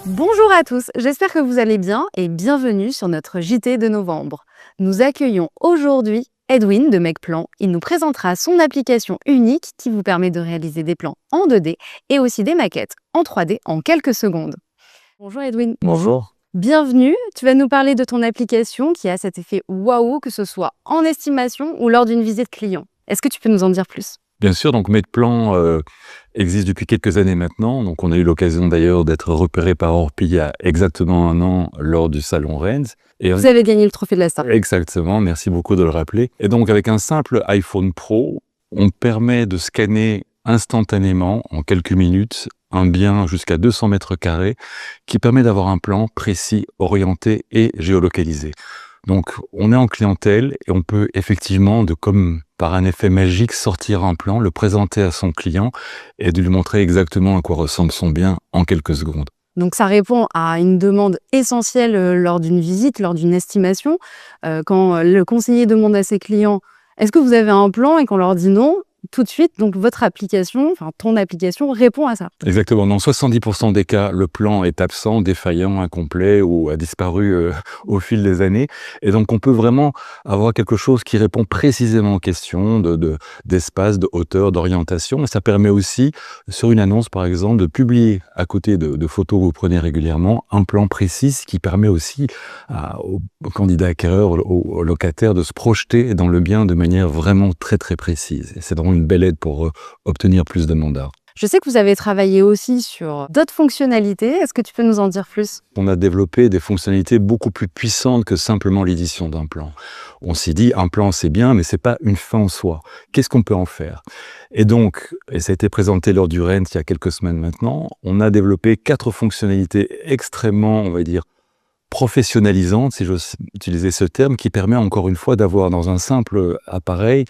Bonjour à tous, j'espère que vous allez bien et bienvenue sur notre JT de novembre. Nous accueillons aujourd'hui Edwin de MakePlan. Il nous présentera son application unique qui vous permet de réaliser des plans en 2D et aussi des maquettes en 3D en quelques secondes. Bonjour Edwin. Bonjour. Bienvenue, tu vas nous parler de ton application qui a cet effet waouh, que ce soit en estimation ou lors d'une visite client. Est-ce que tu peux nous en dire plus ? Bien sûr, donc MakePlan existe depuis quelques années maintenant. Donc on a eu l'occasion d'ailleurs d'être repéré par Orpi il y a exactement 1 an lors du salon Rennes. Et Vous avez gagné le trophée de la star. Exactement, merci beaucoup de le rappeler. Et donc avec un simple iPhone Pro, on permet de scanner instantanément, en quelques minutes, un bien jusqu'à 200 mètres carrés qui permet d'avoir un plan précis, orienté et géolocalisé. Donc on est en clientèle et on peut effectivement, comme par un effet magique, sortir un plan, le présenter à son client et de lui montrer exactement à quoi ressemble son bien en quelques secondes. Donc ça répond à une demande essentielle lors d'une visite, lors d'une estimation. Quand le conseiller demande à ses clients « Est-ce que vous avez un plan ?» et qu'on leur dit non, tout de suite, donc votre application, enfin ton application répond à ça. Exactement. Dans 70% des cas, le plan est absent, défaillant, incomplet ou a disparu au fil des années. Et donc, on peut vraiment avoir quelque chose qui répond précisément aux questions d'espace, de hauteur, d'orientation. Et ça permet aussi, sur une annonce par exemple, de publier à côté de photos que vous prenez régulièrement, un plan précis qui permet aussi aux candidats acquéreurs, aux locataires de se projeter dans le bien de manière vraiment très très précise. Et c'est vraiment une belle aide pour obtenir plus de mandats. Je sais que vous avez travaillé aussi sur d'autres fonctionnalités. Est-ce que tu peux nous en dire plus ? On a développé des fonctionnalités beaucoup plus puissantes que simplement l'édition d'un plan. On s'est dit, un plan c'est bien, mais c'est pas une fin en soi. Qu'est-ce qu'on peut en faire ? Et donc, et ça a été présenté lors du Rennes il y a quelques semaines maintenant, on a développé 4 fonctionnalités extrêmement, on va dire, professionnalisantes, si j'ose utiliser ce terme, qui permet encore une fois d'avoir dans un simple appareil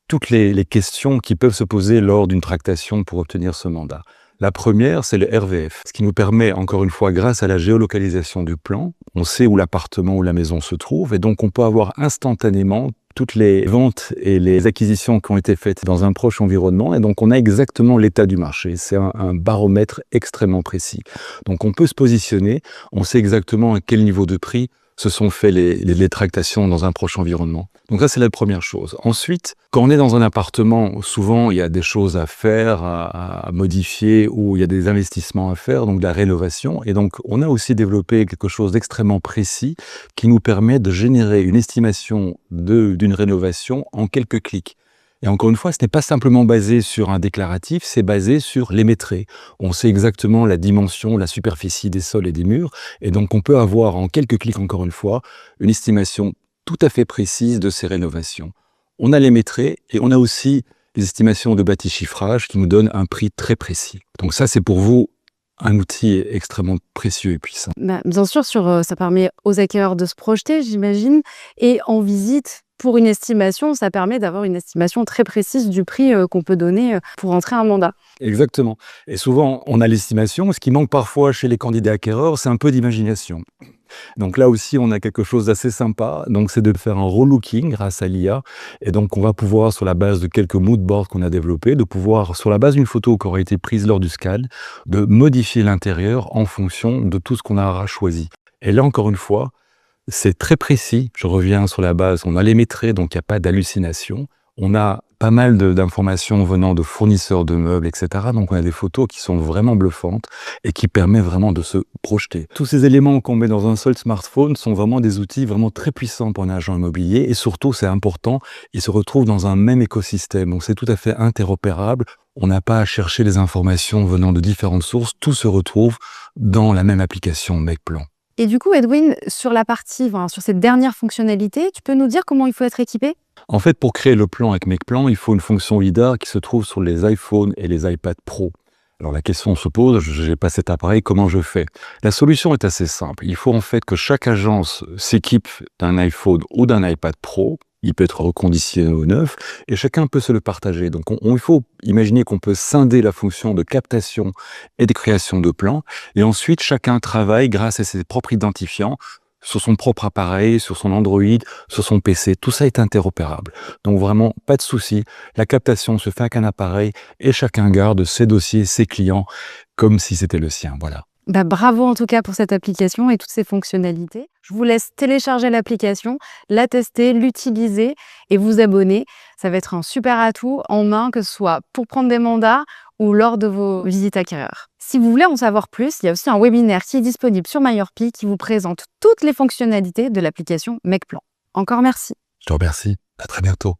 toutes les questions qui peuvent se poser lors d'une tractation pour obtenir ce mandat. La première, c'est le RVF, ce qui nous permet, encore une fois, grâce à la géolocalisation du plan, on sait où l'appartement ou la maison se trouve, et donc on peut avoir instantanément toutes les ventes et les acquisitions qui ont été faites dans un proche environnement, et donc on a exactement l'état du marché. C'est un baromètre extrêmement précis. Donc on peut se positionner, on sait exactement à quel niveau de prix se sont fait les tractations dans un proche environnement. Donc ça, c'est la première chose. Ensuite, quand on est dans un appartement, souvent, il y a des choses à faire, à modifier, ou il y a des investissements à faire, donc de la rénovation. Et donc, on a aussi développé quelque chose d'extrêmement précis qui nous permet de générer une estimation d'une rénovation en quelques clics. Et encore une fois, ce n'est pas simplement basé sur un déclaratif, c'est basé sur les métrés. On sait exactement la dimension, la superficie des sols et des murs, et donc on peut avoir en quelques clics, encore une fois, une estimation tout à fait précise de ces rénovations. On a les métrés et on a aussi les estimations de bâti chiffrage qui nous donnent un prix très précis. Donc ça, c'est pour vous un outil extrêmement précieux et puissant. Bien sûr, ça permet aux acquéreurs de se projeter, j'imagine, et en visite, pour une estimation, ça permet d'avoir une estimation très précise du prix qu'on peut donner pour entrer un mandat. Exactement. Et souvent, on a l'estimation. Ce qui manque parfois chez les candidats acquéreurs, c'est un peu d'imagination. Donc là aussi, on a quelque chose d'assez sympa. Donc c'est de faire un relooking grâce à l'IA. Et donc on va pouvoir, sur la base de quelques moodboards qu'on a développés, de pouvoir, sur la base d'une photo qui aurait été prise lors du scan, de modifier l'intérieur en fonction de tout ce qu'on aura choisi. Et là, encore une fois, c'est très précis. Je reviens sur la base. On a les métrés, donc il n'y a pas d'hallucination. On a pas mal d'informations venant de fournisseurs de meubles, etc. Donc on a des photos qui sont vraiment bluffantes et qui permettent vraiment de se projeter. Tous ces éléments qu'on met dans un seul smartphone sont vraiment des outils vraiment très puissants pour un agent immobilier, et surtout, c'est important, ils se retrouvent dans un même écosystème. Donc c'est tout à fait interopérable. On n'a pas à chercher les informations venant de différentes sources. Tout se retrouve dans la même application MakePlan. Et du coup, Edwin, sur cette dernière fonctionnalité, tu peux nous dire comment il faut être équipé ? En fait, pour créer le plan avec MakePlan, il faut une fonction LiDAR qui se trouve sur les iPhones et les iPad Pro. Alors la question se pose, je n'ai pas cet appareil, comment je fais ? La solution est assez simple. Il faut en fait que chaque agence s'équipe d'un iPhone ou d'un iPad Pro. Il peut être reconditionné au neuf et chacun peut se le partager. Donc il faut imaginer qu'on peut scinder la fonction de captation et de création de plans, et ensuite chacun travaille grâce à ses propres identifiants sur son propre appareil, sur son Android, sur son PC. Tout ça est interopérable. Donc vraiment, pas de souci. La captation se fait avec un appareil et chacun garde ses dossiers, ses clients, comme si c'était le sien. Voilà. Bah, bravo en tout cas pour cette application et toutes ses fonctionnalités. Je vous laisse télécharger l'application, la tester, l'utiliser et vous abonner. Ça va être un super atout en main, que ce soit pour prendre des mandats ou lors de vos visites acquéreurs. Si vous voulez en savoir plus, il y a aussi un webinaire qui est disponible sur MyEurP qui vous présente toutes les fonctionnalités de l'application MecPlan. Encore merci. Je te remercie. À très bientôt.